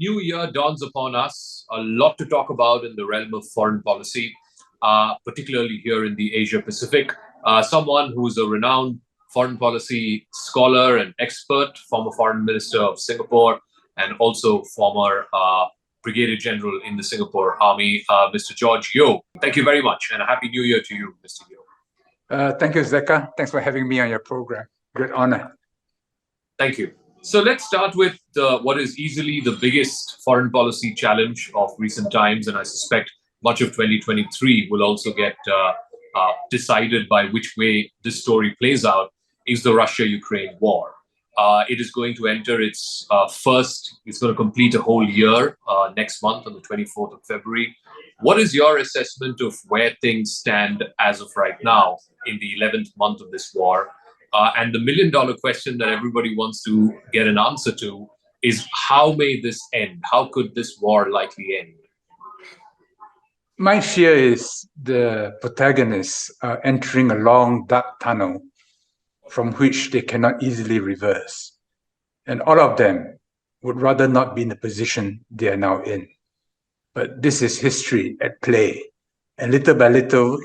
New year dawns upon us. A lot to talk about in the realm of foreign policy, particularly here in the Asia Pacific. Someone who's a renowned foreign policy scholar and expert, former foreign minister of Singapore, and also former brigadier general in the Singapore Army, Mr. George Yeo. Thank you very much, and a happy New Year to you, Mr. Yeo. Thank you, Zeka. Thanks for having me on your program. Great honor. Thank you. So let's start with what is easily the biggest foreign policy challenge of recent times, and I suspect much of 2023 will also get decided by which way this story plays out, is the Russia-Ukraine war. It is going to enter its it's going to complete a whole year next month on the 24th of February. What is your assessment of where things stand as of right now in the 11th month of this war? And the million-dollar question that everybody wants to get an answer to is, how may this end? How could this war likely end? My fear is the protagonists are entering a long, dark tunnel from which they cannot easily reverse. And all of them would rather not be in the position they are now in. But this is history at play. And little by little,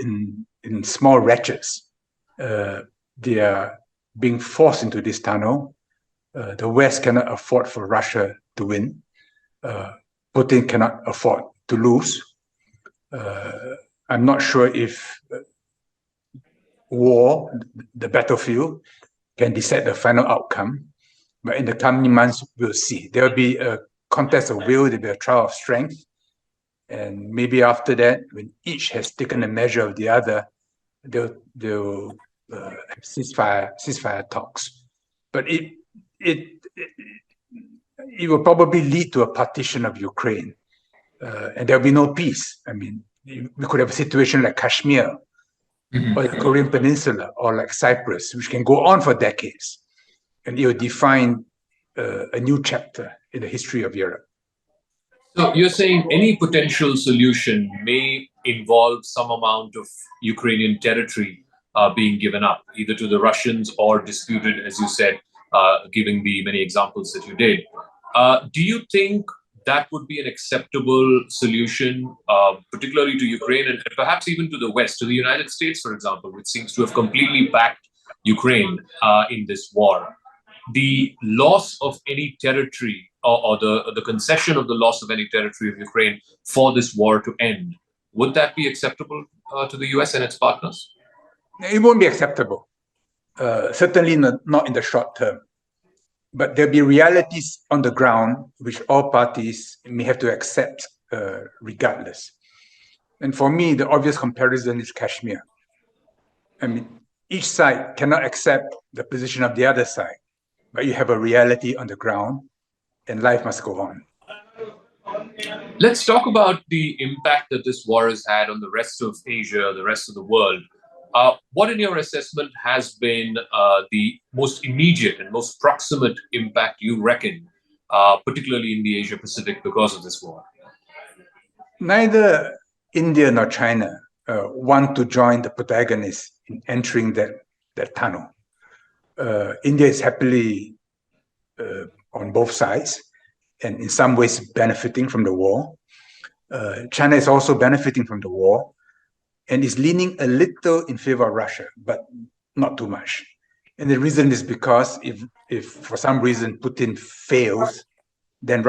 in small ratchets, they are being forced into this tunnel. The West cannot afford for Russia to win. Putin cannot afford to lose. I'm not sure if war, the battlefield, can decide the final outcome. But in the coming months, we'll see. There will be a contest of will, there will be a trial of strength. And maybe after that, when each has taken a measure of the other, they'll ceasefire talks. But it will probably lead to a partition of Ukraine. And there'll be no peace. I mean, we could have a situation like Kashmir, or the Korean Peninsula, or like Cyprus, which can go on for decades. And it will define a new chapter in the history of Europe. So you're saying any potential solution may involve some amount of Ukrainian territory being given up, either to the Russians or disputed, as you said, giving the many examples that you did. Do you think that would be an acceptable solution, particularly to Ukraine and perhaps even to the West, to the United States, for example, which seems to have completely backed Ukraine in this war? The loss of any territory or the concession of the loss of any territory of Ukraine for this war to end, would that be acceptable to the US and its partners? It won't be acceptable, certainly not in the short term. But there'll be realities on the ground which all parties may have to accept regardless. And for me, the obvious comparison is Kashmir. I mean, each side cannot accept the position of the other side, but you have a reality on the ground and life must go on. Let's talk about the impact that this war has had on the rest of Asia, the rest of the world. What, in your assessment, has been the most immediate and most proximate impact you reckon, particularly in the Asia Pacific, because of this war? Neither India nor China want to join the protagonists in entering that tunnel. India is happily on both sides and in some ways benefiting from the war. China is also benefiting from the war and is leaning a little in favor of Russia, but not too much. And the reason is because if for some reason Putin fails, then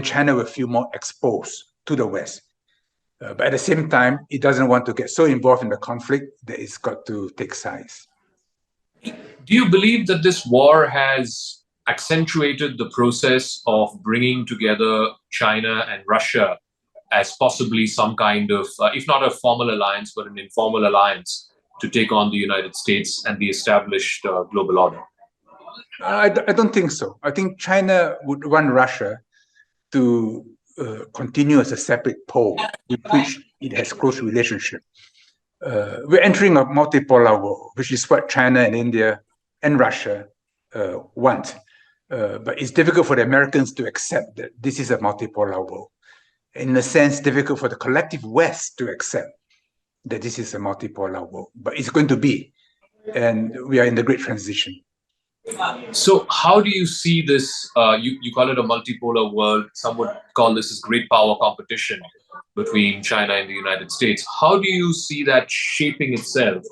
China will feel more exposed to the West. But at the same time, it doesn't want to get so involved in the conflict that it's got to take sides. Do you believe that this war has accentuated the process of bringing together China and Russia as possibly some kind of, if not a formal alliance, but an informal alliance to take on the United States and the established global order? I don't think so. I think China would want Russia to continue as a separate pole with which it has close relationship. We're entering a multipolar war, which is what China and India and Russia want. But it's difficult for the Americans to accept that this is a multipolar war. In a sense, difficult for the collective West to accept that this is a multipolar war. But it's going to be, and we are in the great transition. So, how do you see this? You call it a multipolar world. Some would call this as great power competition between China and the United States. How do you see that shaping itself,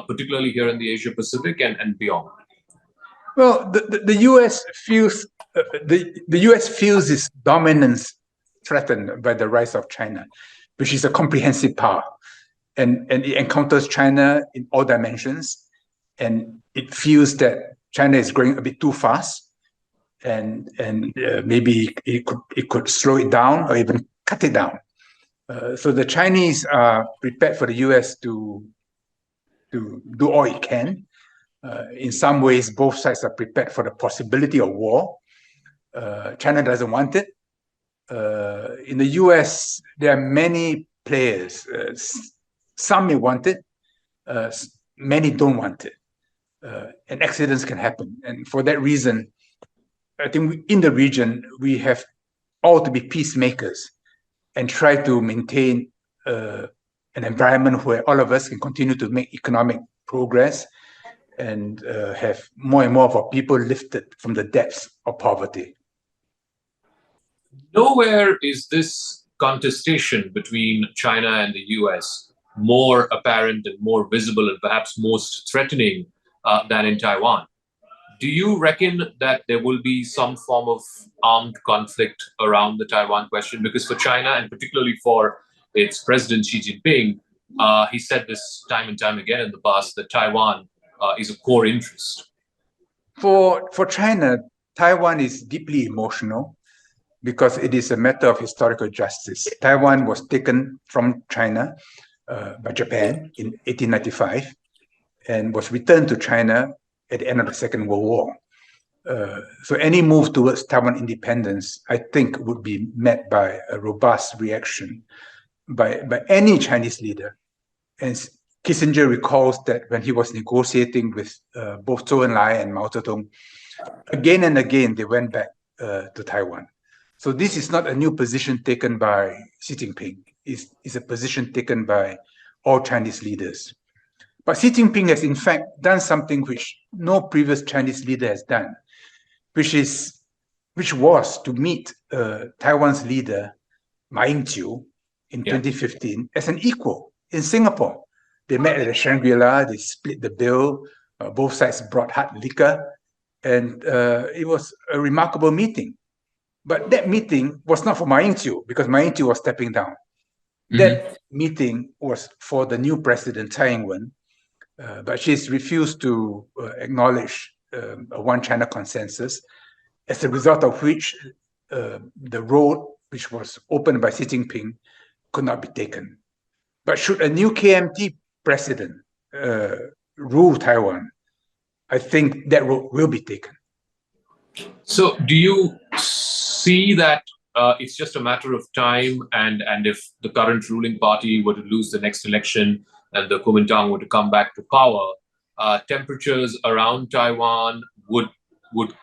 particularly here in the Asia Pacific and beyond? Well, the U.S. feels the U.S. feels its dominance threatened by the rise of China, which is a comprehensive power, and it encounters China in all dimensions, and it feels that China is growing a bit too fast, and maybe it could slow it down or even cut it down. So the Chinese are prepared for the U.S. to do all it can. In some ways, both sides are prepared for the possibility of war. China doesn't want it. In the US, there are many players. Some may want it, many don't want it. And accidents can happen. And for that reason, I think in the region, we have all to be peacemakers and try to maintain an environment where all of us can continue to make economic progress and have more and more of our people lifted from the depths of poverty. Nowhere is this contestation between China and the US more apparent and more visible and perhaps most threatening than in Taiwan. Do you reckon that there will be some form of armed conflict around the Taiwan question? Because for China, and particularly for its president Xi Jinping, he said this time and time again in the past that Taiwan is a core interest. For China, Taiwan is deeply emotional because it is a matter of historical justice. Taiwan was taken from China by Japan in 1895 and was returned to China at the end of the Second World War. So any move towards Taiwan independence, I think, would be met by a robust reaction by any Chinese leader. And Kissinger recalls that when he was negotiating with both Zhou Enlai and Mao Zedong, again and again they went back to Taiwan. So this is not a new position taken by Xi Jinping. It's a position taken by all Chinese leaders. But Xi Jinping has in fact done something which no previous Chinese leader has done, which was to meet Taiwan's leader Ma Ying-jeou in 2015 as an equal in Singapore. They met at the Shangri-La, they split the bill, both sides brought hard liquor, and it was a remarkable meeting. But that meeting was not for Ma Ying-jeou because Ma Ying-jeou was stepping down. That meeting was for the new president, Tsai Ing-wen, but she's refused to acknowledge a one China consensus, as a result of which the road which was opened by Xi Jinping could not be taken. But should a new KMT president rule Taiwan, I think that road will be taken. So do you see that it's just a matter of time, and if the current ruling party were to lose the next election and the Kuomintang were to come back to power, temperatures around Taiwan would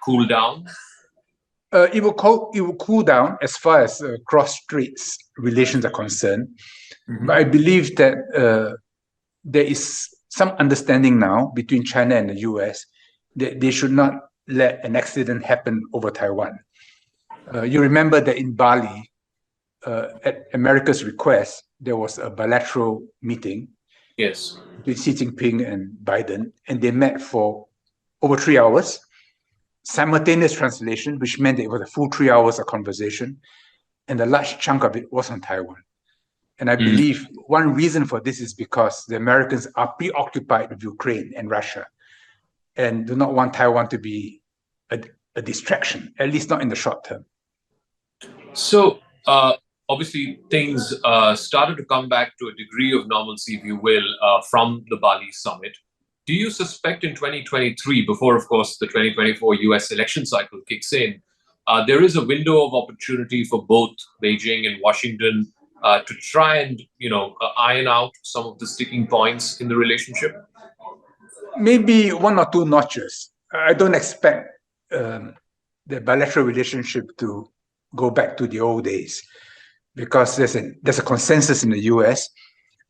cool down? It will cool down as far as cross-straits relations are concerned. But I believe that there is some understanding now between China and the US that they should not let an accident happen over Taiwan. You remember that in Bali, at America's request, there was a bilateral meeting with Xi Jinping and Biden, and they met for over 3 hours, simultaneous translation, which meant that it was a full 3 hours of conversation, and a large chunk of it was on Taiwan. And I believe one reason for this is because the Americans are preoccupied with Ukraine and Russia and do not want Taiwan to be a distraction, at least not in the short term. So obviously things started to come back to a degree of normalcy, if you will, from the Bali summit. Do you suspect in 2023, before, of course, the 2024 US election cycle kicks in, there is a window of opportunity for both Beijing and Washington to try and, iron out some of the sticking points in the relationship? Maybe one or two notches. I don't expect the bilateral relationship to go back to the old days because there's a consensus in the US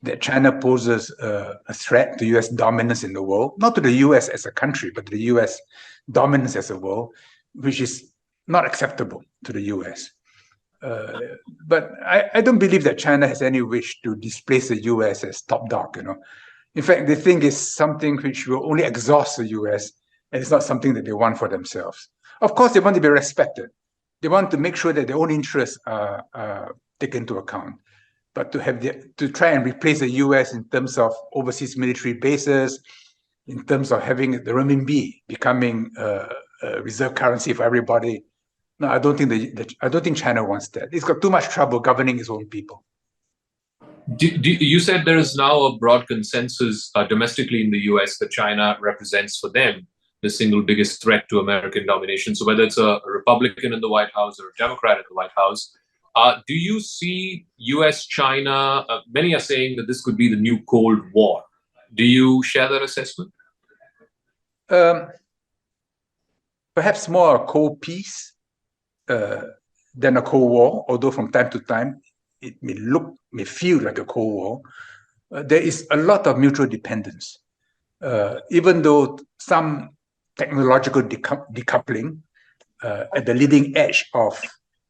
that China poses a threat to U.S. dominance in the world, not to the U.S. as a country, but to the U.S. dominance as a world, which is not acceptable to the U.S. But I don't believe that China has any wish to displace the U.S. as top dog. In fact, they think it's something which will only exhaust the U.S. and it's not something that they want for themselves. Of course, they want to be respected. They want to make sure that their own interests are taken into account. But to try and replace the U.S. in terms of overseas military bases, in terms of having the renminbi becoming a reserve currency for everybody, no, I don't think China wants that. It's got too much trouble governing its own people. You said there is now a broad consensus domestically in the U.S. that China represents for them the single biggest threat to American domination. So whether it's a Republican in the White House or a Democrat in the White House, do you see U.S.-China? Many are saying that this could be the new Cold War. Do you share that assessment? Perhaps more a cold peace than a Cold War, although from time to time it may feel like a Cold War. There is a lot of mutual dependence. Even though some technological decoupling at the leading edge of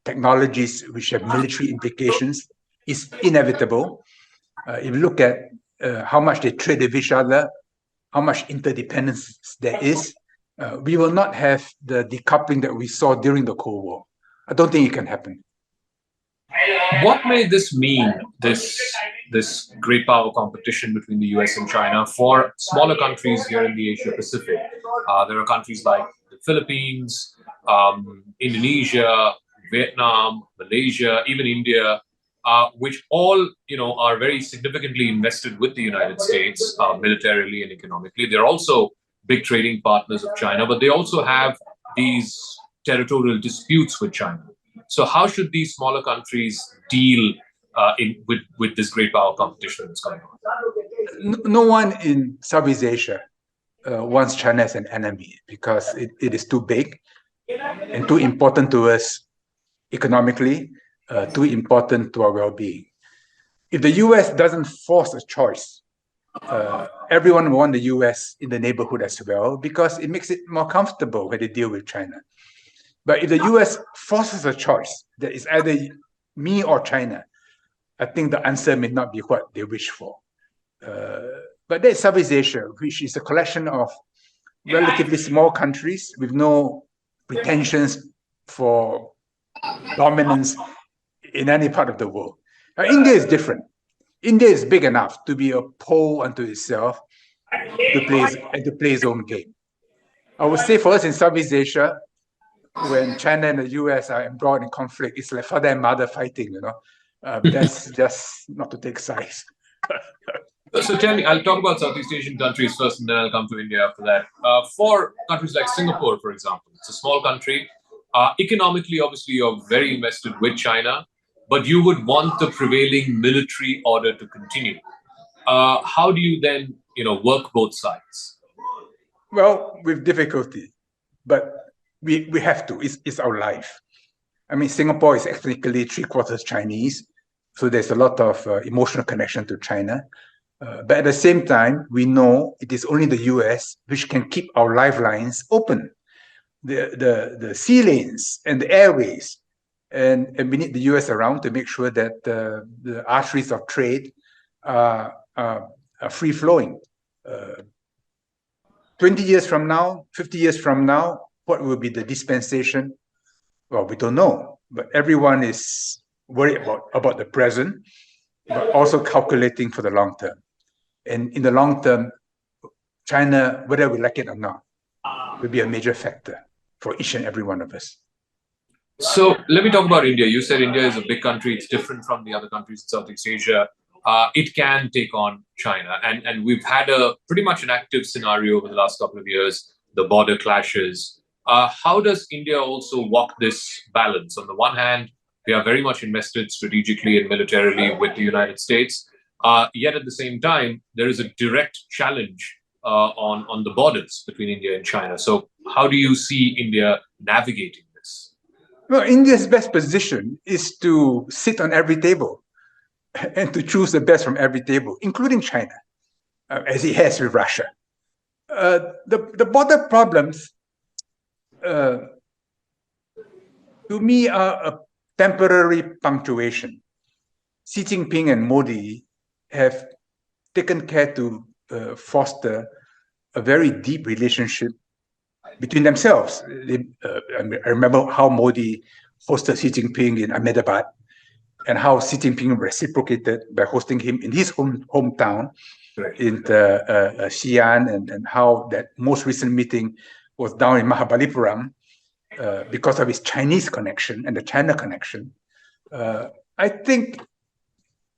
technologies which have military implications is inevitable. If you look at how much they trade with each other, how much interdependence there is, we will not have the decoupling that we saw during the Cold War. I don't think it can happen. What may this mean, this great power competition between the US and China, for smaller countries here in the Asia Pacific? There are countries like the Philippines, Indonesia, Vietnam, Malaysia, even India, which all are very significantly invested with the United States militarily and economically. They're also big trading partners of China, but they also have these territorial disputes with China. So how should these smaller countries deal with this great power competition that's going on? No one in Southeast Asia wants China as an enemy because it is too big and too important to us economically, too important to our well-being. If the US doesn't force a choice, everyone will want the US in the neighborhood as well because it makes it more comfortable when they deal with China. But if the US forces a choice that is either me or China, I think the answer may not be what they wish for. But there's Southeast Asia, which is a collection of relatively small countries with no pretensions for dominance in any part of the world. Now, India is different. India is big enough to be a pole unto itself to play its own game. I would say for us in Southeast Asia, when China and the US are embroiled in conflict, it's like father and mother fighting, That's just not to take sides. So tell me, I'll talk about Southeast Asian countries first, and then I'll come to India after that. For countries like Singapore, for example, it's a small country. Economically, obviously, you're very invested with China, but you would want the prevailing military order to continue. How do you then, work both sides? Well, with difficulty, but we have to. It's our life. I mean, Singapore is ethnically 3/4 Chinese, so there's a lot of emotional connection to China. But at the same time, we know it is only the US which can keep our lifelines open, the sea lanes and the airways, and we need the US around to make sure that the arteries of trade are free flowing. 20 years from now, 50 years from now, what will be the dispensation? Well, we don't know, but everyone is worried about the present, but also calculating for the long term. And in the long term, China, whether we like it or not, will be a major factor for each and every one of us. So let me talk about India. You said India is a big country. It's different from the other countries in Southeast Asia. It can take on China. And we've had pretty much an active scenario over the last couple of years, the border clashes. How does India also walk this balance? On the one hand, we are very much invested strategically and militarily with the United States. Yet at the same time, there is a direct challenge on the borders between India and China. So how do you see India navigating this? Well, India's best position is to sit on every table and to choose the best from every table, including China, as it has with Russia. The border problems, to me, are a temporary punctuation. Xi Jinping and Modi have taken care to foster a very deep relationship between themselves. I remember how Modi hosted Xi Jinping in Ahmedabad, and how Xi Jinping reciprocated by hosting him in his hometown in Xi'an, and how that most recent meeting was down in Mahabalipuram because of his Chinese connection and the China connection. I think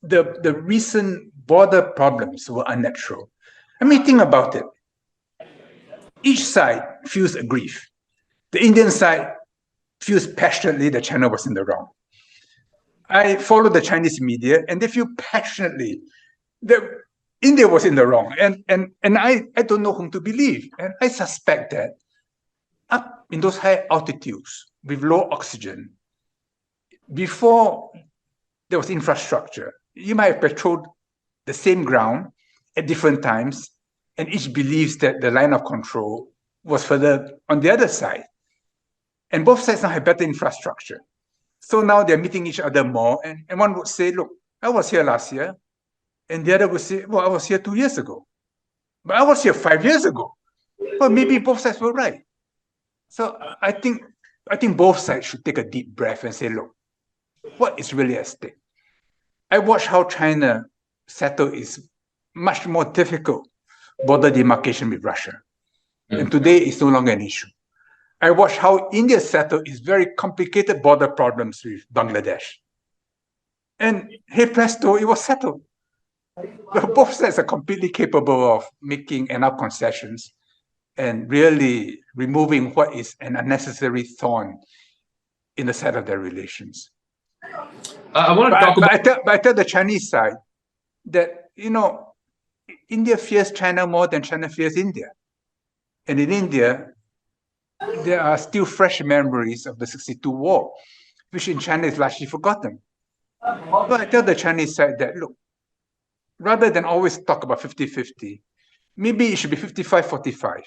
the recent border problems were unnatural. I mean, think about it. Each side feels aggrieved. The Indian side feels passionately that China was in the wrong. I follow the Chinese media, and they feel passionately that India was in the wrong. And I don't know whom to believe. And I suspect that up in those high altitudes with low oxygen, before there was infrastructure, you might have patrolled the same ground at different times, and each believes that the line of control was further on the other side. And both sides now have better infrastructure. So now they're meeting each other more, and one would say, look, I was here last year, and the other would say, well, I was here 2 years ago, but I was here 5 years ago. Well, maybe both sides were right. So I think both sides should take a deep breath and say, look, what is really at stake? I watched how China settled its much more difficult border demarcation with Russia, and today it's no longer an issue. I watched how India settled its very complicated border problems with Bangladesh. And hey presto, it was settled. But both sides are completely capable of making enough concessions and really removing what is an unnecessary thorn in the side of their relations. I want to talk about... But I tell the Chinese side that, India fears China more than China fears India. And in India, there are still fresh memories of the 1962 war, which in China is largely forgotten. But I tell the Chinese side that, look, rather than always talk about 50-50, maybe it should be 55-45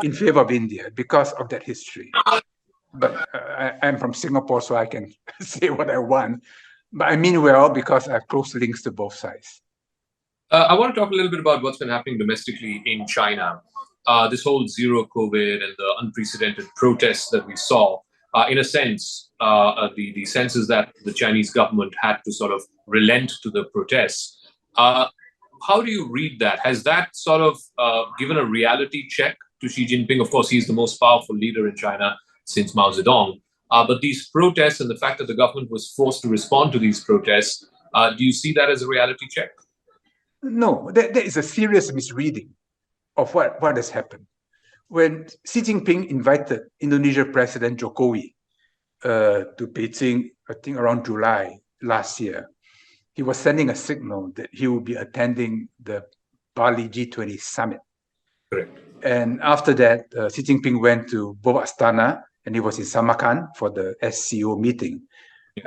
in favor of India because of that history. But I'm from Singapore, so I can say what I want. But I mean well because I have close links to both sides. I want to talk a little bit about what's been happening domestically in China. This whole zero COVID and the unprecedented protests that we saw, in a sense, the sense is that the Chinese government had to sort of relent to the protests. How do you read that? Has that sort of given a reality check to Xi Jinping? Of course, he's the most powerful leader in China since Mao Zedong. But these protests and the fact that the government was forced to respond to these protests, do you see that as a reality check? No, there is a serious misreading of what has happened. When Xi Jinping invited Indonesia President Jokowi to Beijing, I think around July last year, he was sending a signal that he would be attending the Bali G20 summit. Correct. And after that, Xi Jinping went to Bob Astana, and he was in Samarkand for the SCO meeting,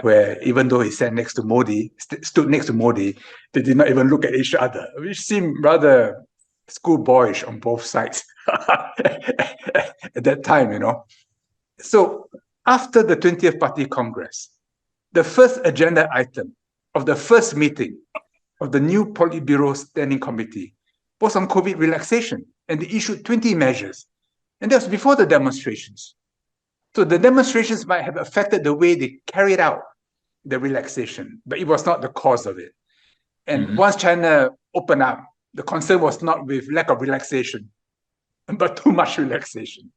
where even though he sat next to Modi, stood next to Modi, they did not even look at each other, which seemed rather schoolboyish on both sides at that time, So after the 20th Party Congress, the first agenda item of the first meeting of the new Politburo Standing Committee was on COVID relaxation, and they issued 20 measures. And that was before the demonstrations. So the demonstrations might have affected the way they carried out the relaxation, but it was not the cause of it. And once China opened up, the concern was not with lack of relaxation, but too much relaxation.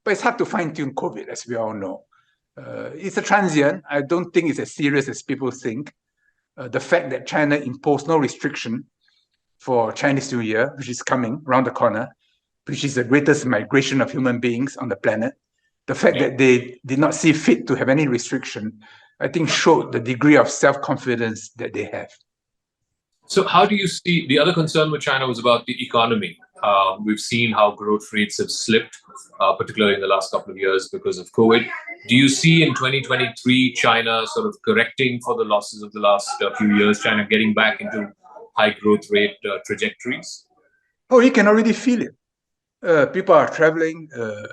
But it's hard to fine-tune COVID, as we all know. It's a transient. I don't think it's as serious as people think. The fact that China imposed no restriction for Chinese New Year, which is coming around the corner, which is the greatest migration of human beings on the planet, the fact that they did not see fit to have any restriction, I think showed the degree of self-confidence that they have. So how do you see, the other concern with China was about the economy. We've seen how growth rates have slipped, particularly in the last couple of years because of COVID. Do you see in 2023 China sort of correcting for the losses of the last few years, China getting back into high growth rate trajectories? Oh, you can already feel it. People are traveling,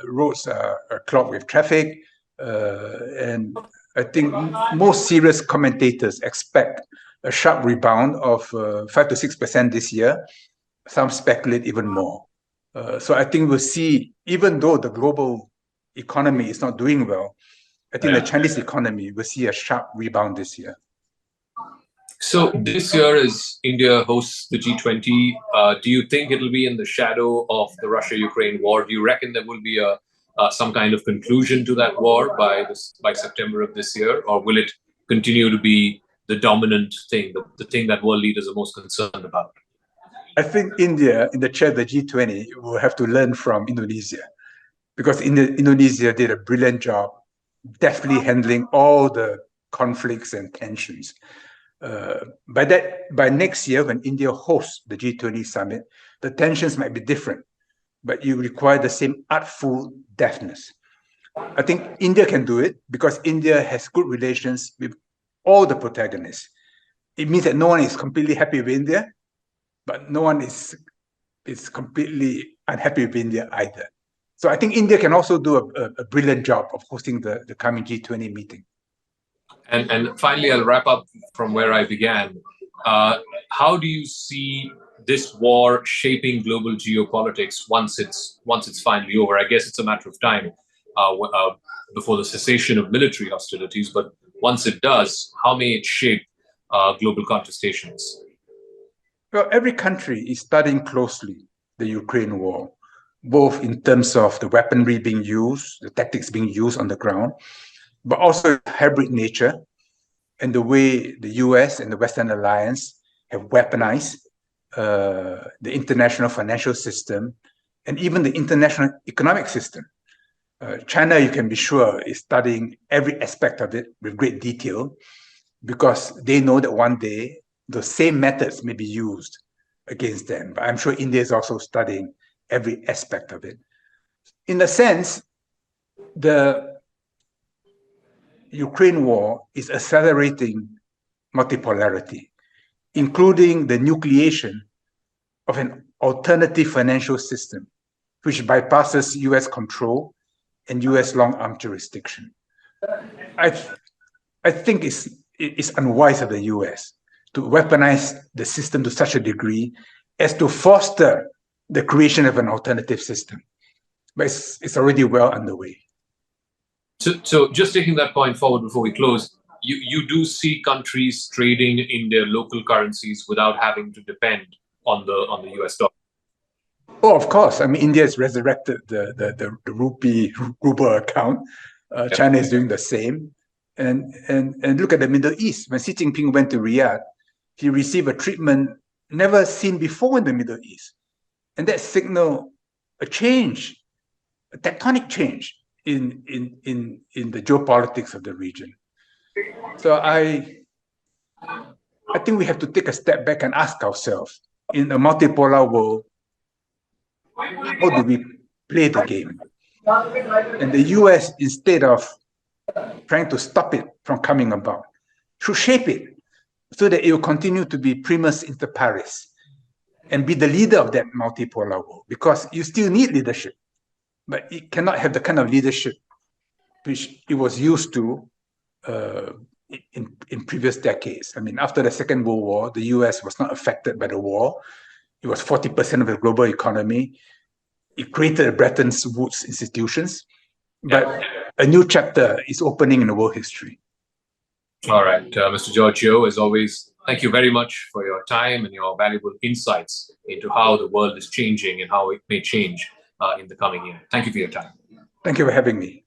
roads are clogged with traffic, and I think most serious commentators expect a sharp rebound of 5 to 6% this year. Some speculate even more. So I think we'll see, even though the global economy is not doing well, I think the Chinese economy will see a sharp rebound this year. So this year, as India hosts the G20, do you think it'll be in the shadow of the Russia-Ukraine war? Do you reckon there will be some kind of conclusion to that war by September of this year, or will it continue to be the dominant thing, the thing that world leaders are most concerned about? I think India, in the chair of the G20, will have to learn from Indonesia, because Indonesia did a brilliant job, deftly handling all the conflicts and tensions. By next year, when India hosts the G20 summit, the tensions might be different, but you require the same artful deftness. I think India can do it because India has good relations with all the protagonists. It means that no one is completely happy with India, but no one is completely unhappy with India either. So I think India can also do a brilliant job of hosting the coming G20 meeting. And finally, I'll wrap up from where I began. How do you see this war shaping global geopolitics once it's finally over? I guess it's a matter of time before the cessation of military hostilities. But once it does, how may it shape global contestations? Well, every country is studying closely the Ukraine war, both in terms of the weaponry being used, the tactics being used on the ground, but also hybrid nature and the way the US and the Western Alliance have weaponized the international financial system and even the international economic system. China, you can be sure, is studying every aspect of it with great detail because they know that one day the same methods may be used against them. But I'm sure India is also studying every aspect of it. In a sense, the Ukraine war is accelerating multipolarity, including the nucleation of an alternative financial system, which bypasses US control and US long-arm jurisdiction. I think it's unwise of the US to weaponize the system to such a degree as to foster the creation of an alternative system. But it's already well underway. So just taking that point forward before we close, you do see countries trading in their local currencies without having to depend on the US dollar. Oh, of course. I mean, India has resurrected the ruble account. China is doing the same. And look at the Middle East. When Xi Jinping went to Riyadh, he received a treatment never seen before in the Middle East. And that signaled a change, a tectonic change in the geopolitics of the region. So I think we have to take a step back and ask ourselves, in a multipolar world, how do we play the game? And the US, instead of trying to stop it from coming about, should shape it so that it will continue to be primus inter pares and be the leader of that multipolar world, because you still need leadership, but it cannot have the kind of leadership which it was used to in previous decades. I mean, after the Second World War, the US was not affected by the war. It was 40% of the global economy. It created Bretton Woods institutions, but a new chapter is opening in the world history. All right, Mr. George Yeo, as always, thank you very much for your time and your valuable insights into how the world is changing and how it may change in the coming year. Thank you for your time. Thank you for having me.